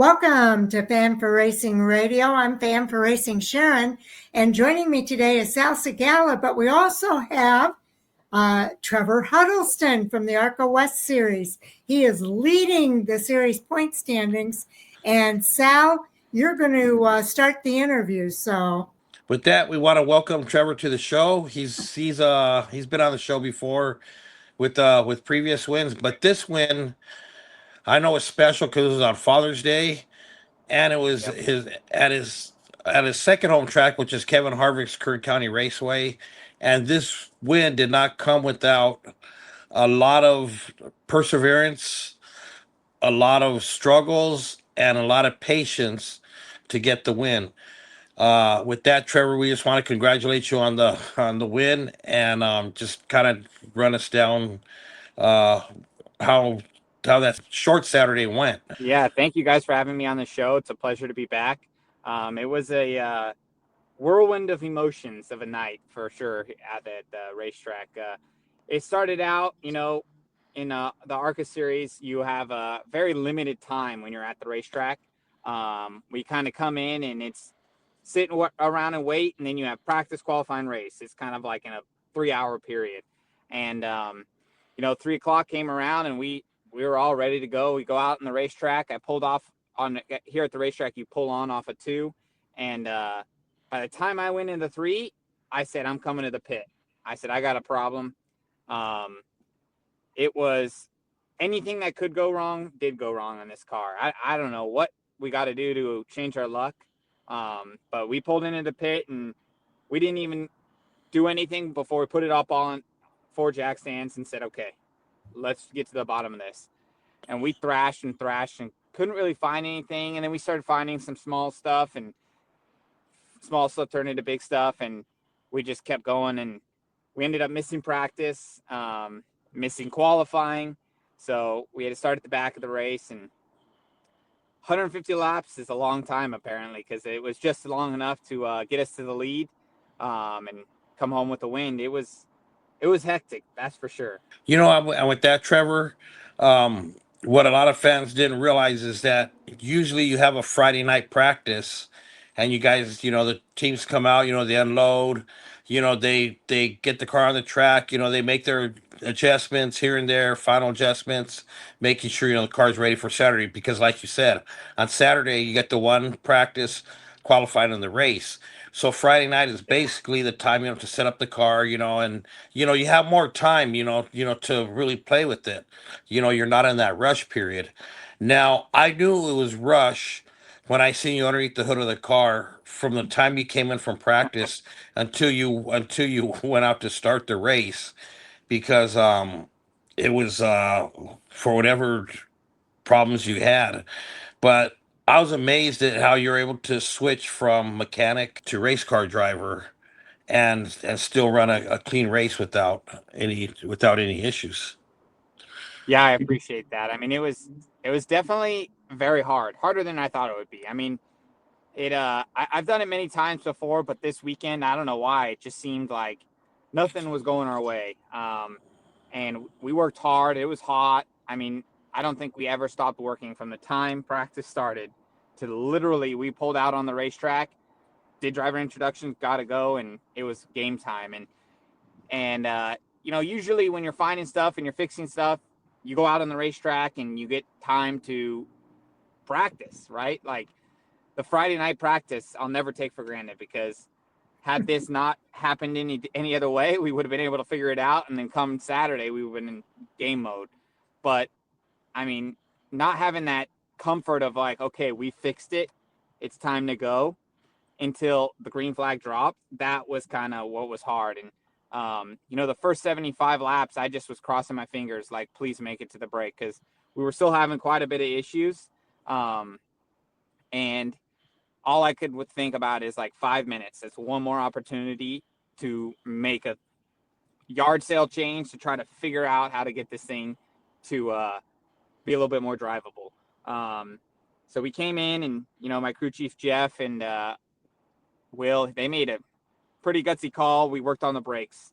Welcome to Fan for Racing Radio. I'm Fan for Racing Sharon, and joining me today is Sal Segala, but we also have Trevor Huddleston from the ARCA West Series. He is leading the series point standings, and Sal, you're going to start the interview. So, with that, we want to welcome Trevor to the show. He's been on the show before with previous wins, but this win I know is special because it was on Father's Day, and it was Yep. his second home track, which is Kevin Harvick's Kern County Raceway, and this win did not come without a lot of perseverance, a lot of struggles, and a lot of patience to get the win. With that, Trevor, we just want to congratulate you on the win, and just kind of run us down uh, how that short Saturday went. Yeah, thank you guys for having me on the show. It's a pleasure to be back. It was a whirlwind of emotions of a night for sure at the racetrack. It started out, in the ARCA series, you have a very limited time when you're at the racetrack. We kind of come in and it's sitting around and wait, and then you have practice, qualifying, race. It's kind of like in a 3-hour period. And, 3 o'clock came around and we were all ready to go. We go out on the racetrack. I pulled off here at the racetrack. You pull on off of 2. And by the time I went into 3, I said, I'm coming to the pit. I said, I got a problem. It was anything that could go wrong did go wrong on this car. I don't know what we got to do to change our luck. But we pulled into the pit and we didn't even do anything before we put it up on 4 jack stands and said, okay, let's get to the bottom of this. And we thrashed and couldn't really find anything. And then we started finding some small stuff, and small stuff turned into big stuff. And we just kept going, and we ended up missing practice, missing qualifying. So we had to start at the back of the race, and 150 laps is a long time apparently, because it was just long enough to get us to the lead and come home with the win. It was hectic, that's for sure. And with that, Trevor, what a lot of fans didn't realize is that usually you have a Friday night practice, and you guys, the teams come out, they unload, they get the car on the track, they make their adjustments here and there, final adjustments, making sure, the car's ready for Saturday. Because like you said, on Saturday, you get the one practice qualified in the race. So Friday night is basically the time, to set up the car, and, you have more time, to really play with it. You're not in that rush period. Now, I knew it was rush when I seen you underneath the hood of the car from the time you came in from practice until you went out to start the race, because it was for whatever problems you had. But I was amazed at how you're able to switch from mechanic to race car driver and still run a clean race without any issues. Yeah, I appreciate that. I mean, it was definitely very harder than I thought it would be. I mean, I've done it many times before, but this weekend, I don't know why, it just seemed like nothing was going our way. And we worked hard. It was hot. I mean, I don't think we ever stopped working from the time practice started to literally we pulled out on the racetrack, did driver introductions, got to go, and it was game time. And usually when you're finding stuff and you're fixing stuff, you go out on the racetrack and you get time to practice, right? Like the Friday night practice, I'll never take for granted, because had this not happened any other way, we would have been able to figure it out. And then come Saturday, we would have been in game mode. But I mean, not having that comfort of like, okay, we fixed it, it's time to go, until the green flag dropped, that was kind of what was hard. And the first 75 laps, I just was crossing my fingers, like, please make it to the break, because we were still having quite a bit of issues. And all I could think about is like 5 minutes. It's one more opportunity to make a yard sale change to try to figure out how to get this thing to be a little bit more drivable. So we came in, and, my crew chief, Jeff, and Will, they made a pretty gutsy call. We worked on the brakes.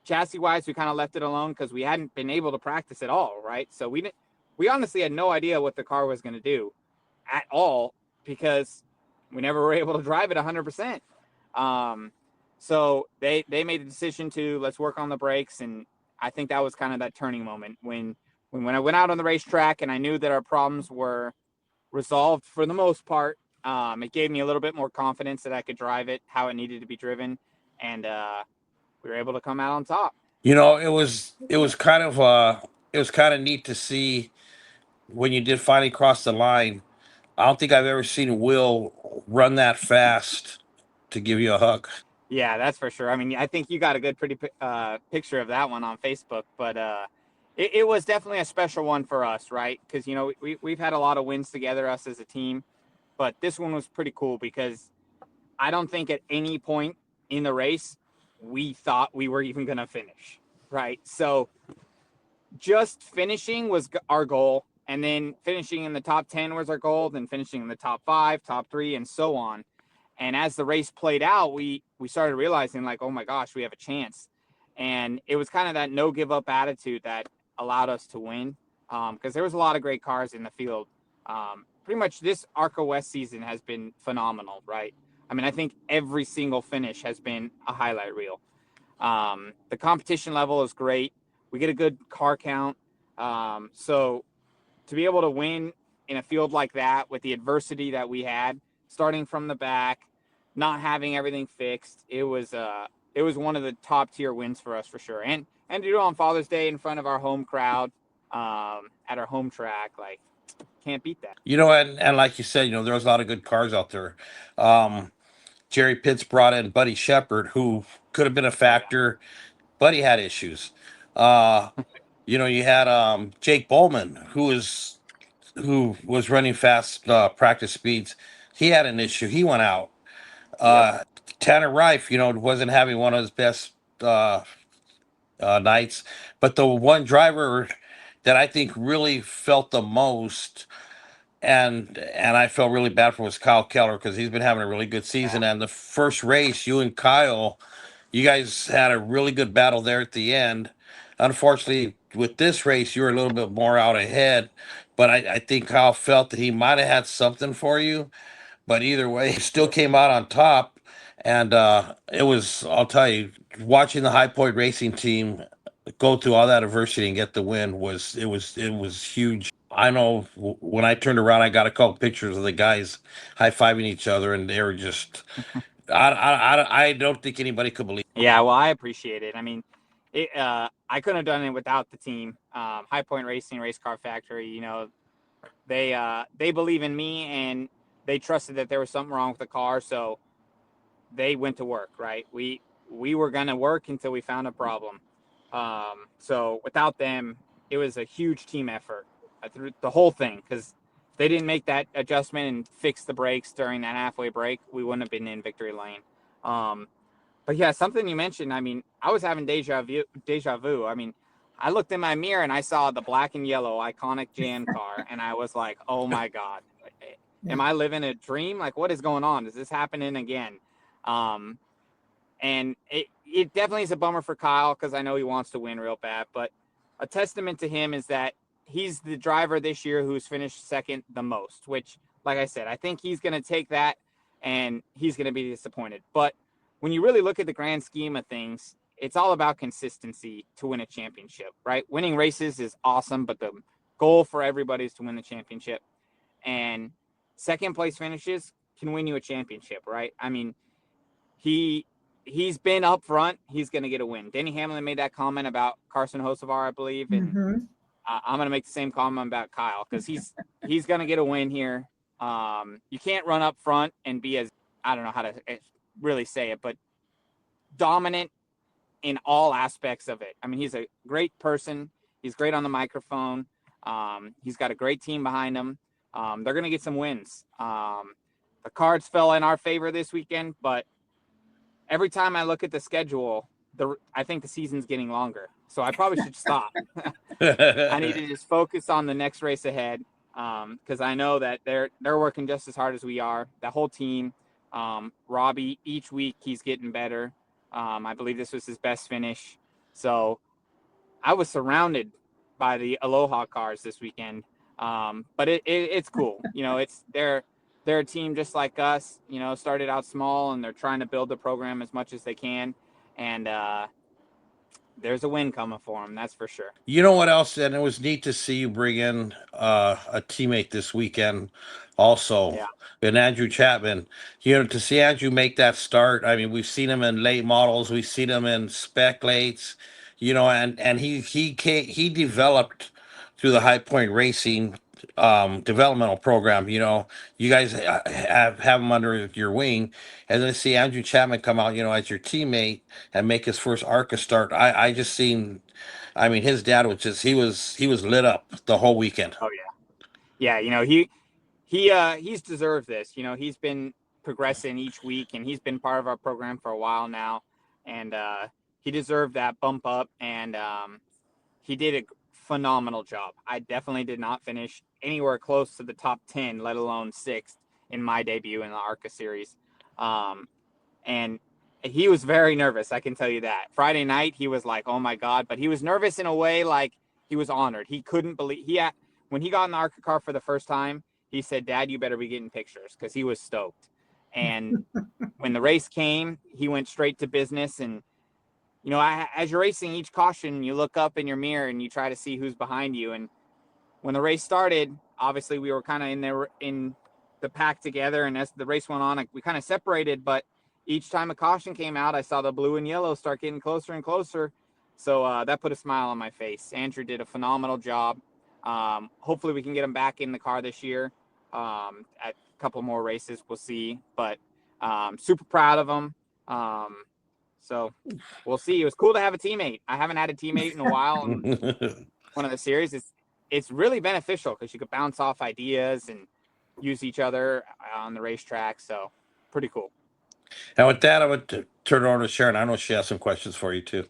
Chassis wise, we kind of left it alone because we hadn't been able to practice at all. Right. So we honestly had no idea what the car was going to do. at all because we never were able to drive it 100%. So they made the decision to let's work on the brakes, and I think that was kind of that turning moment when I went out on the racetrack and I knew that our problems were resolved for the most part. It gave me a little bit more confidence that I could drive it how it needed to be driven, and we were able to come out on top. You know, it was kind of neat to see when you did finally cross the line. I don't think I've ever seen Will run that fast to give you a hug. Yeah, that's for sure. I mean, I think you got a good, pretty picture of that one on Facebook, but it was definitely a special one for us, right? Because, you know, we've had a lot of wins together, us as a team, but this one was pretty cool because I don't think at any point in the race we thought we were even going to finish, right? So just finishing was our goal, and then finishing in the top 10 was our goal, then finishing in the top 5, top 3, and so on. And as the race played out, we started realizing, like, oh my gosh, we have a chance. And it was kind of that no give up attitude that allowed us to win, because there was a lot of great cars in the field. Pretty much this ARCA West season has been phenomenal, right? I mean, I think every single finish has been a highlight reel. The competition level is great. We get a good car count. So to be able to win in a field like that with the adversity that we had, starting from the back, not having everything fixed, it was one of the top tier wins for us for sure. And to do it on Father's Day in front of our home crowd, at our home track, like, can't beat that. You know, and like you said, you know, there was a lot of good cars out there. Jerry Pitts brought in Buddy Shepard, who could have been a factor. Buddy had issues. Uh, you know, you had Jake Bowman, who was running fast practice speeds. He had an issue. He went out. Yep. Uh, Tanner Reif, you know, wasn't having one of his best nights. But the one driver that I think really felt the most, and I felt really bad for, was Kyle Keller, because he's been having a really good season. And the first race, you and Kyle, you guys had a really good battle there at the end. Unfortunately, with this race, you were a little bit more out ahead. But I think Kyle felt that he might have had something for you. But either way, he still came out on top. And it was, I'll tell you, watching the High Point Racing team go through all that adversity and get the win was huge. I know when I turned around, I got a couple pictures of the guys high fiving each other, and they were just. I don't think anybody could believe. Yeah, well, I appreciate it. I mean, I couldn't have done it without the team. High Point Racing, Race Car Factory, you know, they believe in me, and they trusted that there was something wrong with the car, so they went to work, right? We were going to work until we found a problem. So without them, it was a huge team effort through the whole thing, because if they didn't make that adjustment and fix the brakes during that halfway break, we wouldn't have been in victory lane. But yeah, something you mentioned, I mean, I was having deja vu. I mean, I looked in my mirror and I saw the black and yellow iconic Jan car, and I was like, oh my God, am I living a dream? Like, what is going on? Is this happening again? And it definitely is a bummer for Kyle, because I know he wants to win real bad, but a testament to him is that he's the driver this year who's finished second the most, which, like I said, I think he's going to take that and he's going to be disappointed. But when you really look at the grand scheme of things, it's all about consistency to win a championship, right? Winning races is awesome, but the goal for everybody is to win the championship. And second place finishes can win you a championship, right? I mean, he's been up front. He's going to get a win. Denny Hamlin made that comment about Carson Hocevar, I believe, and I'm going to make the same comment about Kyle, because he's going to get a win here. You can't run up front and be as, I don't know how to really say it, but dominant in all aspects of it. I mean, he's a great person. He's great on the microphone. He's got a great team behind him. They're going to get some wins. The cards fell in our favor this weekend, but every time I look at the schedule, I think the season's getting longer. So I probably should stop. I need to just focus on the next race ahead, because I know that they're working just as hard as we are. That whole team. Robbie, each week he's getting better. I believe this was his best finish. So I was surrounded by the Aloha cars this weekend. But it's cool. You know, they're a team just like us. You know, started out small and they're trying to build the program as much as they can. And there's a win coming for them, that's for sure. You know what else? And it was neat to see you bring in a teammate this weekend, also, Yeah. and Andrew Chapman. You know, to see Andrew make that start. I mean, we've seen him in late models, we've seen him in spec lates. You know, and he developed through the High Point Racing developmental program. You know, you guys have him under your wing, and then see Andrew Chapman come out, you know, as your teammate and make his first ARCA start. I just seen. I mean, his dad was just he was lit up the whole weekend. Oh yeah. You know, he's deserved this. You know, he's been progressing each week and he's been part of our program for a while now. And he deserved that bump up, and he did a phenomenal job. I definitely did not finish anywhere close to the top 10, let alone 6th in my debut in the ARCA series. And he was very nervous, I can tell you that. Friday night, he was like, oh my God, but he was nervous in a way like he was honored. He couldn't believe when he got in the ARCA car for the first time, he said, Dad, you better be getting pictures, because he was stoked. And when the race came, he went straight to business. And, you know, as you're racing each caution, you look up in your mirror and you try to see who's behind you. And when the race started, obviously we were kind of in the pack together. And as the race went on, we kind of separated. But each time a caution came out, I saw the blue and yellow start getting closer and closer. So that put a smile on my face. Andrew did a phenomenal job. Hopefully we can get him back in the car this year. At a couple more races, we'll see. But super proud of him. So we'll see. It was cool to have a teammate. I haven't had a teammate in a while. And one of the series, it's really beneficial because you could bounce off ideas and use each other on the racetrack. So pretty cool. And with that, I would turn it over to Sharon. I know she has some questions for you too.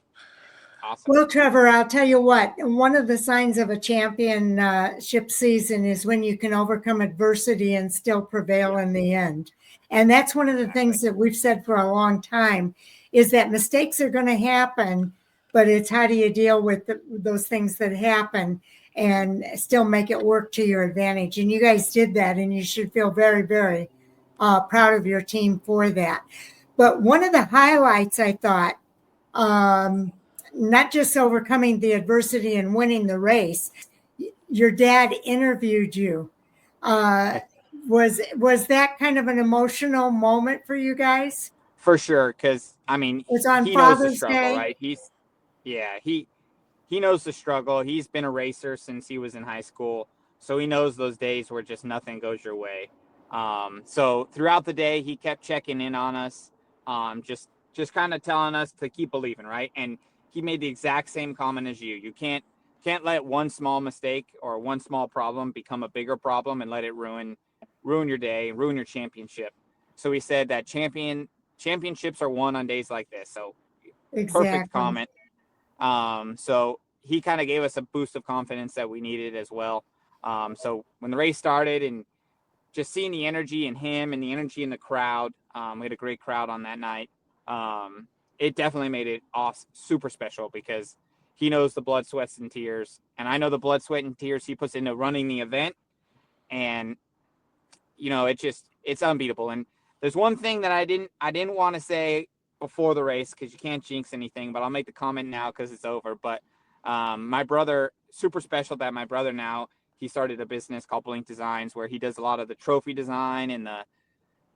Awesome. Well, Trevor, I'll tell you what, one of the signs of a championship season is when you can overcome adversity and still prevail in the end. And that's one of the things that we've said for a long time, is that mistakes are going to happen, but it's how do you deal with those things that happen and still make it work to your advantage. And you guys did that, and you should feel very, very proud of your team for that. But one of the highlights, I thought, not just overcoming the adversity and winning the race, your dad interviewed you. Was that kind of an emotional moment for you guys? For sure, because I mean, It's on he knows the Father's struggle, Day. right? He knows the struggle. He's been a racer since he was in high school, so he knows those days where just nothing goes your way. So throughout the day, he kept checking in on us, just kind of telling us to keep believing, right? And he made the exact same comment as you. You can't let one small mistake or one small problem become a bigger problem and let it ruin your day, ruin your championship. So he said that championships are won on days like this. So Exactly. perfect comment. So he kind of gave us a boost of confidence that we needed as well. So when the race started and just seeing the energy in him and the energy in the crowd, we had a great crowd on that night. It definitely made it awesome, super special, because he knows the blood, sweat, and tears. And I know the blood, sweat, and tears he puts into running the event. And, you know, it's unbeatable. And there's one thing that I didn't want to say before the race, because you can't jinx anything, but I'll make the comment now because it's over. But my brother, super special that my brother now, he started a business called Blink Designs, where he does a lot of the trophy design and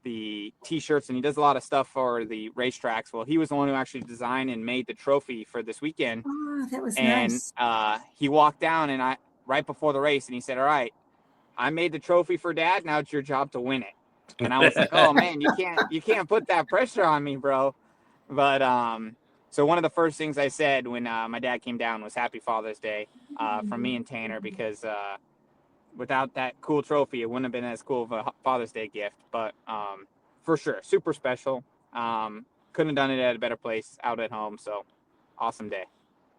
the t-shirts, and he does a lot of stuff for the racetracks. Well, he was the one who actually designed and made the trophy for this weekend. Oh, that was nice. And he walked down and right before the race, and he said, all right, I made the trophy for Dad. Now it's your job to win it. And I was like, oh man, you can't put that pressure on me, bro. But so one of the first things I said when my dad came down was Happy Father's Day from me and Tanner, because without that cool trophy, it wouldn't have been as cool of a Father's Day gift. But for sure, super special. Couldn't have done it at a better place out at home. So awesome day.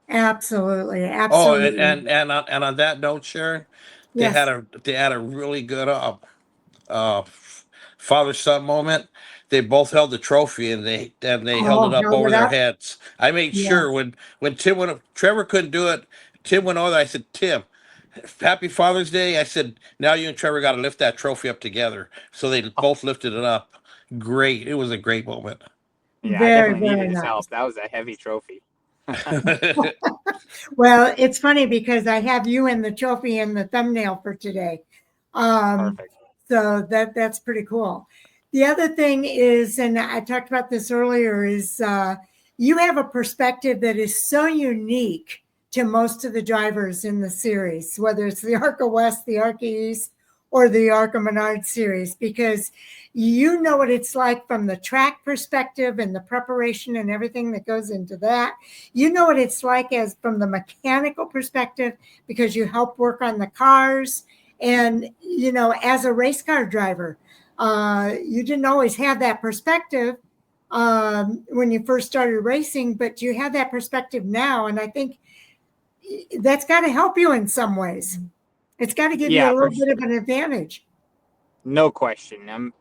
Absolutely. Oh, Absolutely. and on that note, Sharon, they Yes. had a really good father son moment. They both held the trophy, and they held it up held over it their up? heads. I made Yeah. sure when Trevor couldn't do it, Tim went over there. I said, Tim, Happy Father's Day. I said, now you and Trevor got to lift that trophy up together. So they both lifted it up. Great. It was a great moment. Yeah, I Very, definitely very needed his nice. help. That was a heavy trophy. Well, it's funny because I have you in the trophy in the thumbnail for today. Perfect. So that's pretty cool. The other thing is, and I talked about this earlier, is you have a perspective that is so unique to most of the drivers in the series, whether it's the ARCA West, the ARCA East, or the ARCA Menard series, because you know what it's like from the track perspective and the preparation and everything that goes into that. You know what it's like as from the mechanical perspective because you help work on the cars. And, you know, as a race car driver, you didn't always have that perspective when you first started racing, but you have that perspective now. And I think that's got to help you in some ways. It's got to give you a Yeah, for little bit of sure. an advantage. No question.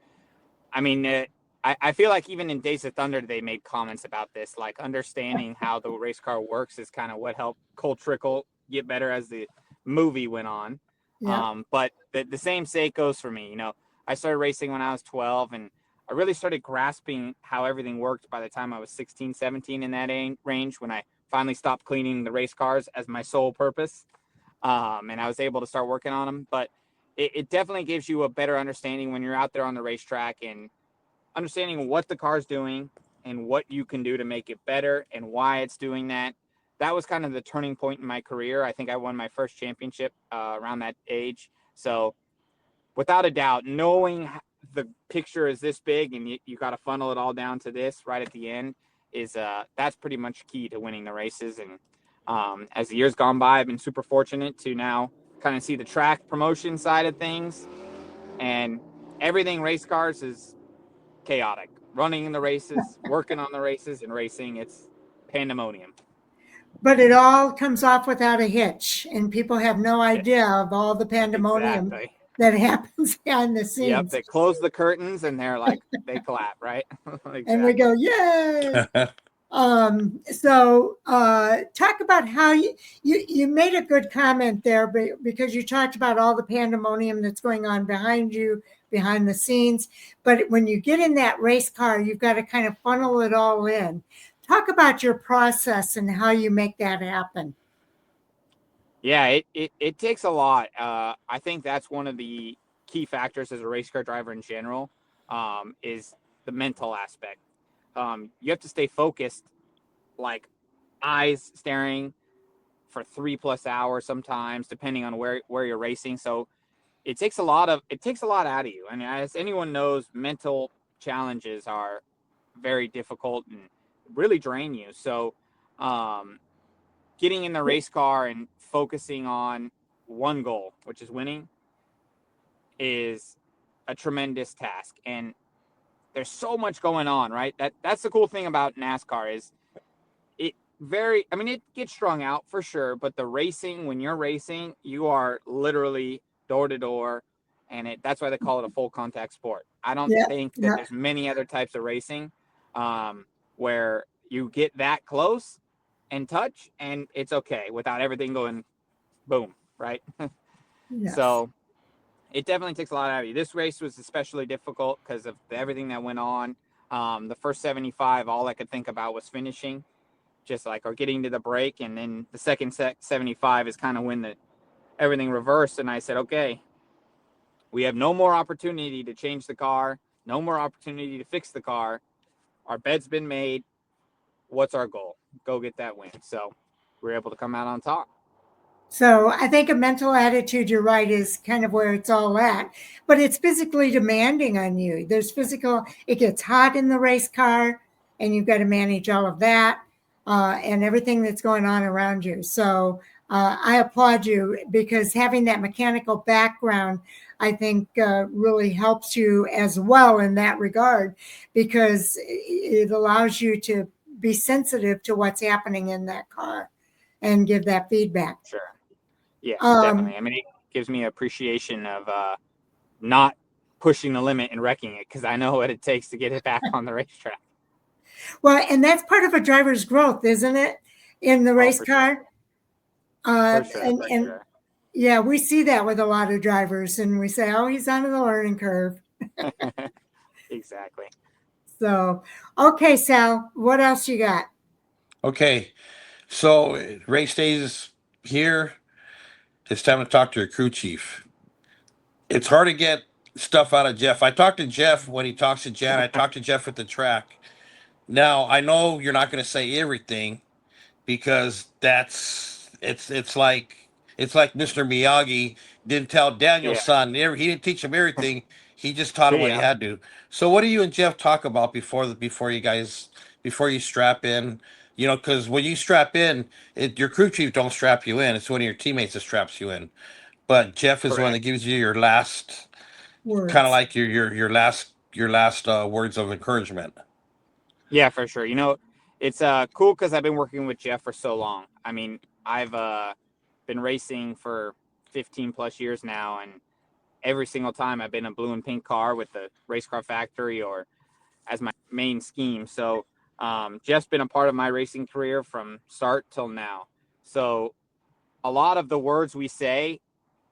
I mean, I feel like even in Days of Thunder, they made comments about this, like understanding how the race car works is kind of what helped Cole Trickle get better as the movie went on. Yeah. But the same sake goes for me. You know, I started racing when I was 12, and I really started grasping how everything worked by the time I was 16, 17 in that range when I finally stopped cleaning the race cars as my sole purpose. And I was able to start working on them. But it definitely gives you a better understanding when you're out there on the racetrack and understanding what the car's doing and what you can do to make it better and why it's doing that. That was kind of the turning point in my career. I think I won my first championship around that age. So without a doubt, knowing the picture is this big and you got to funnel it all down to this right at the end is that's pretty much key to winning the races. And as the years gone by, I've been super fortunate to now kind of see the track promotion side of things, and everything race cars is chaotic. Running in the races, working on the races, and racing, it's pandemonium. But it all comes off without a hitch, and people have no idea of all the pandemonium Exactly. that happens behind the Yep. scenes. They close the curtains and they're like, they clap, right? Exactly. And we go, yay! Talk about how you made a good comment there because you talked about all the pandemonium that's going on behind you, behind the scenes. But when you get in that race car, you've got to kind of funnel it all in. Talk about your process and how you make that happen. Yeah, it takes a lot. I think that's one of the key factors as a race car driver in general, is the mental aspect. You have to stay focused, like eyes staring for 3+ hours sometimes, depending on where you're racing. So it takes a lot out of you. And as anyone knows, mental challenges are very difficult and really drain you. So getting in the race car and focusing on one goal, which is winning, is a tremendous task. And there's so much going on, right? That's the cool thing about NASCAR is it gets strung out for sure, but the racing, when you're racing, you are literally door to door, and that's why they call it a full contact sport. I don't think that there's many other types of racing where you get that close and touch and it's okay without everything going boom, right? Yes. So it definitely takes a lot out of you. This race was especially difficult because of everything that went on. The first 75, all I could think about was finishing, or getting to the break. And then the second 75 is kind of when everything reversed. And I said, okay, we have no more opportunity to change the car, no more opportunity to fix the car. Our bed's been made. What's our goal? Go get that win. So we're able to come out on top. So I think a mental attitude, you're right, is kind of where it's all at. But it's physically demanding on you. It gets hot in the race car, and you've got to manage all of that and everything that's going on around you. So I applaud you because having that mechanical background, I think, really helps you as well in that regard because it allows you to be sensitive to what's happening in that car and give that feedback. Sure. Yeah, definitely. I mean, it gives me appreciation of not pushing the limit and wrecking it because I know what it takes to get it back on the racetrack. Well, and that's part of a driver's growth, isn't it? In the race car. For sure. Yeah, we see that with a lot of drivers, and we say, "Oh, he's on the learning curve." Exactly. So, okay, Sal, what else you got? Okay, so race days here. It's time to talk to your crew chief. It's hard to get stuff out of Jeff. I talked to Jeff when he talks to Jan. I talked to Jeff at the track. Now I know you're not going to say everything because it's like Mr. Miyagi didn't tell Daniel's Yeah. son. He didn't teach him everything. He just taught him what he Yeah. had to. So what do you and Jeff talk about before you strap in? You know, because when you strap in, your crew chief don't strap you in. It's one of your teammates that straps you in. But Jeff is the one that Correct. gives you your last, kind of Words. like your last words of encouragement. Yeah, for sure. It's cool because I've been working with Jeff for so long. I mean, I've been racing for 15 plus years now, and every single time I've been a blue and pink car with the race car factory or as my main scheme. So Jeff's been a part of my racing career from start till now. So a lot of the words we say,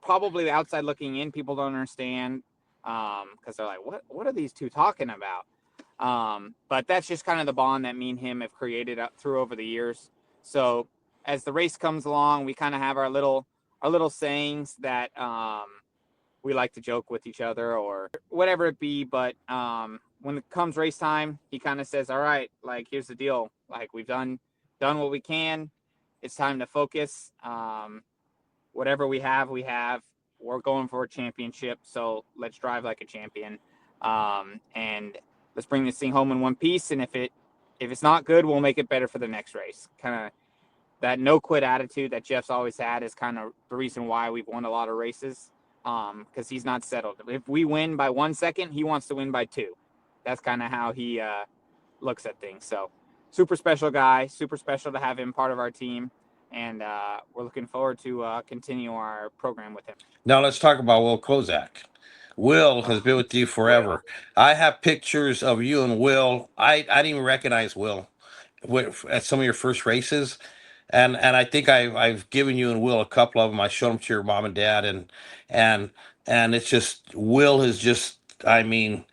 probably outside looking in, people don't understand because they're like, what are these two talking about? But that's just kind of the bond that me and him have created up through over the years. So as the race comes along, we kind of have our little sayings that we like to joke with each other or whatever it be. But when it comes race time, he kind of says, "All right, like here's the deal. Like we've done what we can. It's time to focus. Whatever we have, we have. We're going for a championship, so let's drive like a champion, and let's bring this thing home in one piece. And if it's not good, we'll make it better for the next race." Kind of that no quit attitude that Jeff's always had is kind of the reason why we've won a lot of races. Because he's not settled. If we win by 1 second, he wants to win by 2. That's kind of how he looks at things. So super special guy, super special to have him part of our team. And we're looking forward to continue our program with him. Now let's talk about Will Kozak. Will has been with you Well, forever. I have pictures of you and Will. I didn't even recognize Will at some of your first races, and I think I've given you and Will a couple of them. I showed them to your mom and dad, and and it's just Will is just. I mean,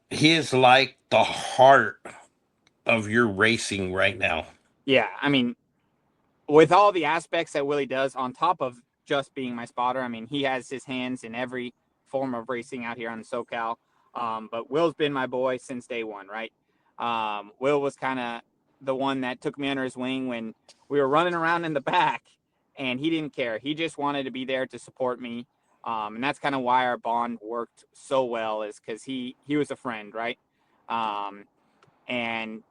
he is like the heart of your racing right now. yeah, I mean, with all the aspects that Willie does on top of just being my spotter, I mean, he has his hands in every form of racing out here on the SoCal. But Will's been my boy since day one, right? Will was kind of the one that took me under his wing when we were running around in the back, and he didn't care. He just wanted to be there to support me. And that's kind of why our bond worked so well, is because he was a friend, right? Um, and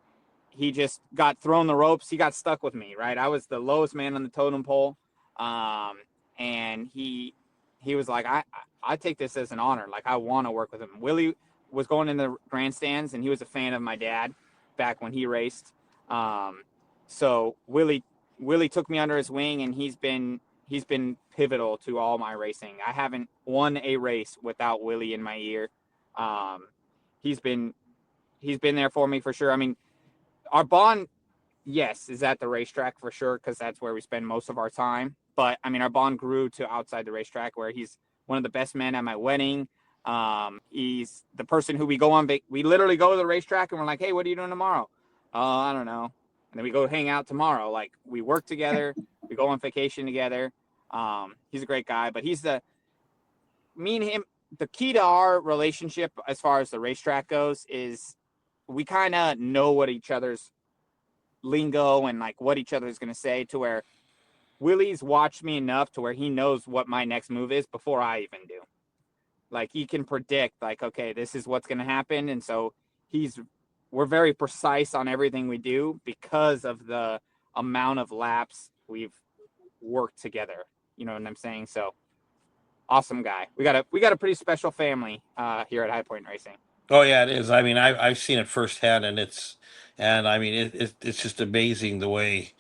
he just got thrown the ropes. He got stuck with me, right? I was the lowest man on the totem pole. And he was like, I take this as an honor. Like, I want to work with him. Willie was going in the grandstands, and he was a fan of my dad back when he raced. So Willie took me under his wing, and he's been pivotal to all my racing. I haven't won a race without Willie in my ear. He's been there for me for sure. I mean, our bond, yes, is at the racetrack for sure, because that's where we spend most of our time. But I mean, our bond grew to outside the racetrack, where he's one of the best men at my wedding. He's the person who we literally go to the racetrack and we're like, "Hey, what are you doing tomorrow?" I don't know. And then we go hang out tomorrow. Like, we work together, we go on vacation together. He's a great guy, but me and him, the key to our relationship as far as the racetrack goes is we kind of know what each other's lingo and like what each other's going to say, to where Willie's watched me enough to where he knows what my next move is before I even do. Like, he can predict, like, okay, this is what's going to happen. And so we're very precise on everything we do because of the amount of laps we've worked together. You know what I'm saying? So awesome guy. We got a pretty special family here at High Point Racing. Oh yeah, it is. I mean, I've seen it firsthand, and I mean, it's just amazing the way,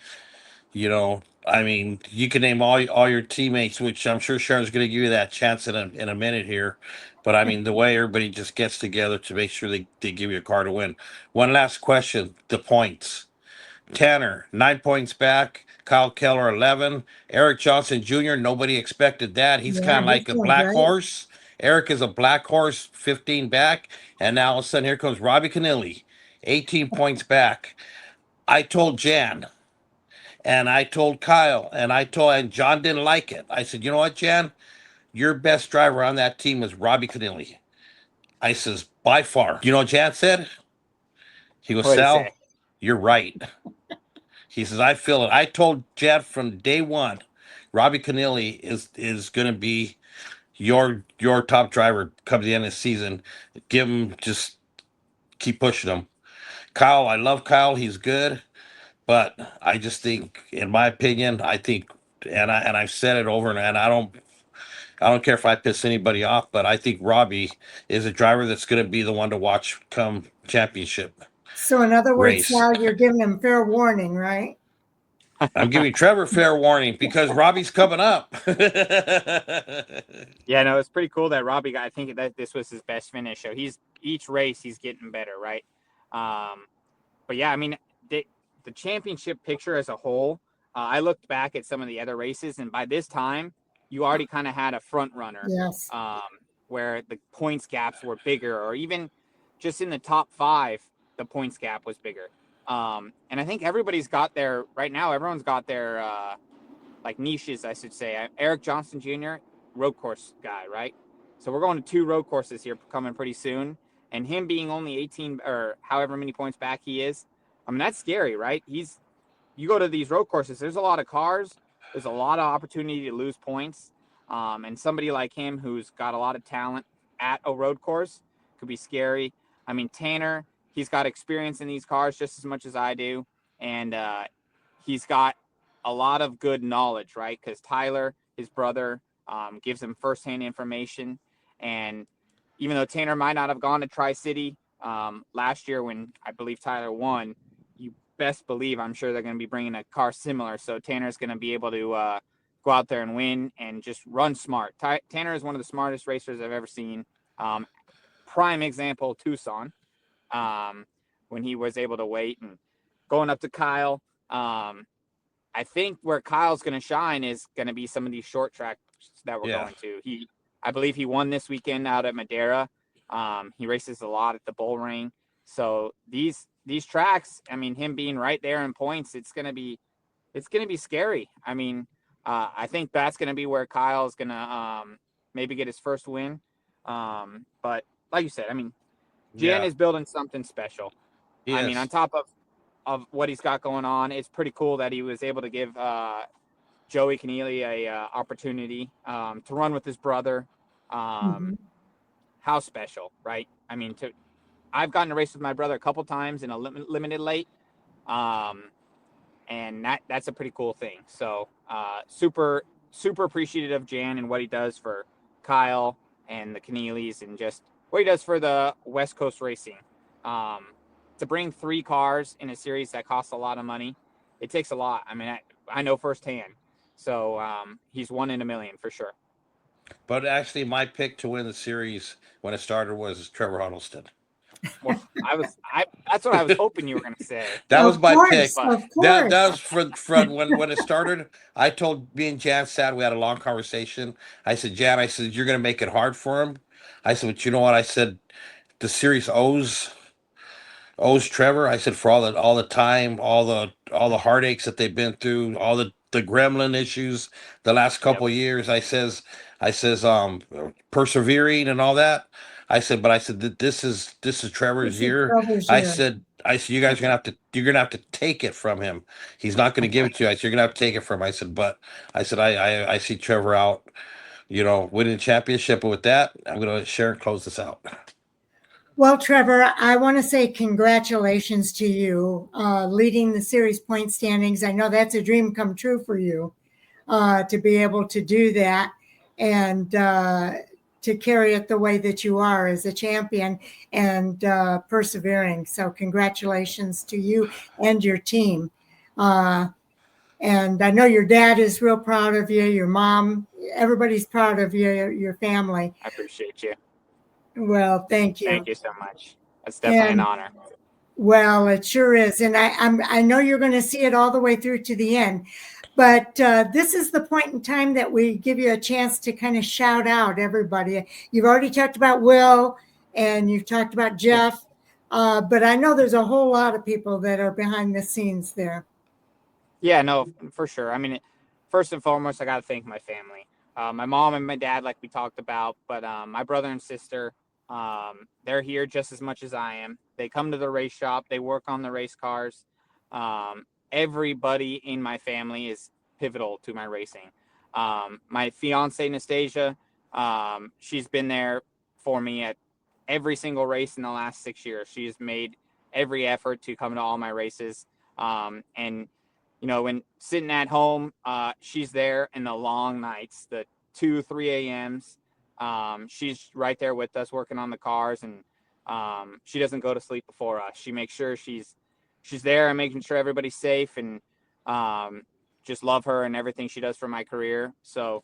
you know. I mean, you can name all your teammates, which I'm sure Sharon's going to give you that chance in a minute here. But I mean, the way everybody just gets together to make sure they give you a car to win. One last question: the points. Tanner, 9 points back. Kyle Keller, 11. Eric Johnson Jr., nobody expected that. He's kind Yeah, of he's like a doing black great. horse. Eric is a black horse, 15 back. And now all of a sudden, here comes Robbie Canilli, 18 points back. I told Jan, and I told Kyle, and John didn't like it. I said, you know what, Jan? Your best driver on that team is Robbie Canilli. I says, by far. You know what Jan said? He goes, What did he Sal, say? you're right. He says, I feel it. I told Jan from day one, Robbie Canilli is going to be your top driver come the end of the season. Give him, just keep pushing him. Kyle, I love Kyle. He's good, but I just think, in my opinion, I think, and I've said it over and I don't care if I piss anybody off, but I think Robbie is a driver that's going to be the one to watch come championship So in other words, race. Sal, you're giving him fair warning, right? I'm giving Trevor fair warning because Robbie's coming up. Yeah, no, it's pretty cool that Robbie got. I think that this was his best finish. So he's each race he's getting better, right? But yeah, I mean the championship picture as a whole. I looked back at some of the other races, and by this time, you already kind of had a front runner. Yes. Where the points gaps were bigger, or even just in the top 5, the points gap was bigger. And I think everybody's got their right now. Everyone's got their like niches, I should say. Eric Johnson Jr., road course guy, right? So we're going to 2 road courses here coming pretty soon. And him being only 18 or however many points back he is, I mean, that's scary, right? You go to these road courses, there's a lot of cars. There's a lot of opportunity to lose points. And somebody like him who's got a lot of talent at a road course could be scary. I mean, Tanner, he's got experience in these cars just as much as I do. And he's got a lot of good knowledge, right? Because Tyler, his brother, gives him firsthand information. And even though Tanner might not have gone to Tri-City last year when I believe Tyler won, you best believe I'm sure they're going to be bringing a car similar. So Tanner's going to be able to go out there and win and just run smart. Tanner is one of the smartest racers I've ever seen. Prime example, Tucson, when he was able to wait and going up to Kyle. I think where Kyle's going to shine is going to be some of these short tracks that we're going to. I believe he won this weekend out at Madera. He races a lot at the Bull Ring. So these tracks, I mean, him being right there in points, it's going to be scary. I mean, I think that's going to be where Kyle's going to maybe get his first win. But like you said, I mean, Jan is building something special. Yes. I mean, on top of what he's got going on, it's pretty cool that he was able to give Joey Canelli a opportunity to run with his brother. How special, right? I mean, I've gotten to race with my brother a couple times in a limited late, and that's a pretty cool thing. So super appreciative of Jan and what he does for Kyle and the Canellis, and just what he does for the West Coast racing. To bring 3 cars in a series that costs a lot of money, it takes a lot. I mean, I know firsthand. So he's 1 in a million for sure. But actually, my pick to win the series when it started was Trevor Huddleston. Well, that's what I was hoping you were going to say. That was my pick. Of course. That was from when it started. I told me and Jan sat. We had a long conversation. I said, Jan, I said, you're going to make it hard for him. I said, but you know what? I said, the series owes Trevor. I said, for all the time, all the heartaches that they've been through, all the gremlin issues the last couple of years. I says persevering and all that. I said, but I said that this is Trevor's year. I said you guys are you're gonna have to take it from him. He's not gonna give it to you. I said you're gonna have to take it from him. I said, but I said I see Trevor out, winning the championship. But with that, I'm gonna let Sharon close this out. Well, Trevor, I want to say congratulations to you leading the series point standings. I know that's a dream come true for you to be able to do that and to carry it the way that you are as a champion and persevering. So congratulations to you and your team. And I know your dad is real proud of you, your mom, everybody's proud of you, your family. I appreciate you. Well, thank you. Thank you so much. That's definitely an honor. Well, it sure is. And I know you're going to see it all the way through to the end. But this is the point in time that we give you a chance to kind of shout out everybody. You've already talked about Will and you've talked about Jeff, but I know there's a whole lot of people that are behind the scenes there. Yeah, no, for sure. I mean, first and foremost, I got to thank my family, my mom and my dad, like we talked about, but my brother and sister, they're here just as much as I am. They come to the race shop. They work on the race cars. Everybody in my family is pivotal to my racing. My fiance, Nastasia, she's been there for me at every single race in the last 6 years. She has made every effort to come to all my races. And, you know, when sitting at home, she's there in the long nights, the 2, 3 a.m.s. She's right there with us working on the cars, and she doesn't go to sleep before us. She makes sure she's there and making sure everybody's safe, and just love her and everything she does for my career. So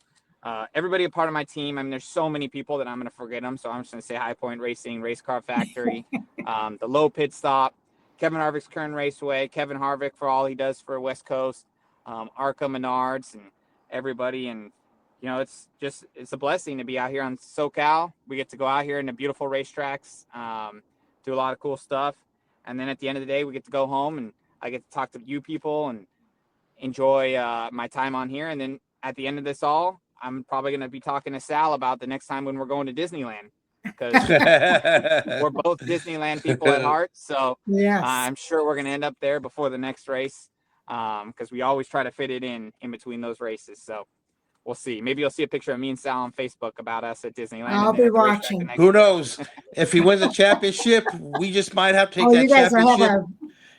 everybody a part of my team. I mean, there's so many people that I'm going to forget them. So I'm just going to say High Point Racing, Race Car Factory, the Low Pit Stop, Kevin Harvick's Kern Raceway, Kevin Harvick for all he does for West Coast, ARCA Menards, and everybody. And, you know, it's a blessing to be out here on SoCal. We get to go out here in the beautiful racetracks, do a lot of cool stuff. And then at the end of the day, we get to go home and I get to talk to you people and enjoy my time on here. And then at the end of this all, I'm probably going to be talking to Sal about the next time when we're going to Disneyland, because we're both Disneyland people at heart. So Yes. I'm sure we're going to end up there before the next race, because we always try to fit it in between those races. So we'll see. Maybe you'll see a picture of me and Sal on Facebook about us at Disneyland. I'll be watching. Who knows? If he wins a championship, we just might have to take that you guys will championship. have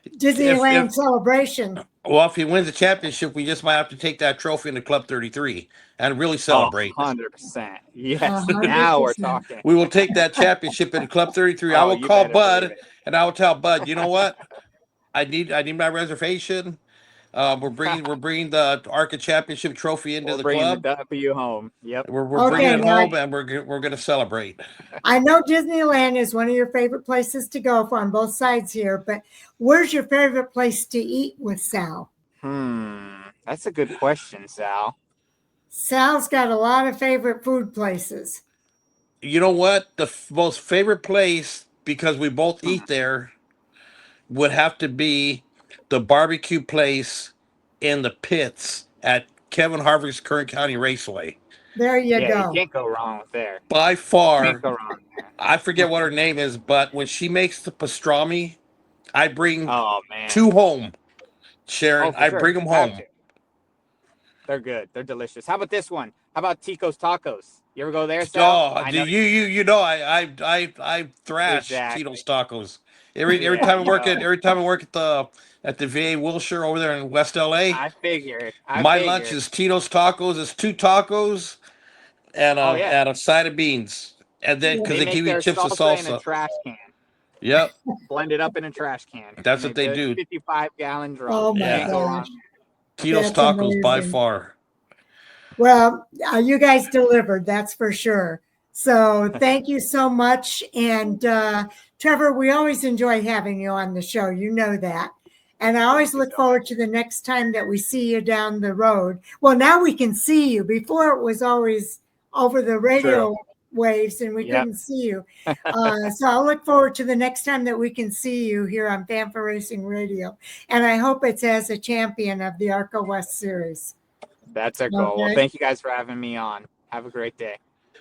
a Disneyland celebration. Well, if he wins the championship, we just might have to take that trophy into Club 33 and really celebrate. 100%. Yes. 100%. Now we're talking. We will take that championship into Club 33. I will call Bud and I will tell Bud, you know what? I need my reservation. We're bringing the ARCA Championship trophy into the club. The W home. Yep. We're bringing it home, and we're going to celebrate. I know Disneyland is one of your favorite places to go on both sides here, but where's your favorite place to eat with Sal? That's a good question, Sal. Sal's got a lot of favorite food places. You know what? The most favorite place, because we both eat there, would have to be the barbecue place in the pits at Kevin Harvick's Kern County Raceway. There you go. You can't go wrong with there. By far. Can't go wrong there. I forget what her name is, but when she makes the pastrami, I bring 2 home. Sharon, I bring them home. They're good. They're delicious. How about this one? How about Tico's Tacos? You ever go there, Sal? Oh, you know I thrash Tito's Tacos. Every time I work at the VA Wilshire over there in West LA. I figured. My lunch is Tito's Tacos. It's 2 tacos and a side of beans. And then because they give you chips of salsa. In a trash can. Yep. Blend it up in a trash can. That's what they do. 55-gallon drum. Oh my gosh. Tito's Tacos by far. Well, you guys delivered, that's for sure. So thank you so much. And Trevor, we always enjoy having you on the show. You know that. And I always look forward to the next time that we see you down the road. Well, now we can see you. Before it was always over the radio waves and we couldn't see you. So I'll look forward to the next time that we can see you here on Fan for Racing Radio. And I hope it's as a champion of the ARCA West Series. That's our goal. Well, thank you guys for having me on. Have a great day.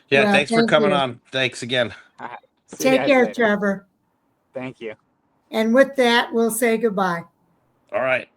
Yeah, thanks for coming on. Thanks again. Take care, later. Trevor. Thank you. And with that, we'll say goodbye. All right.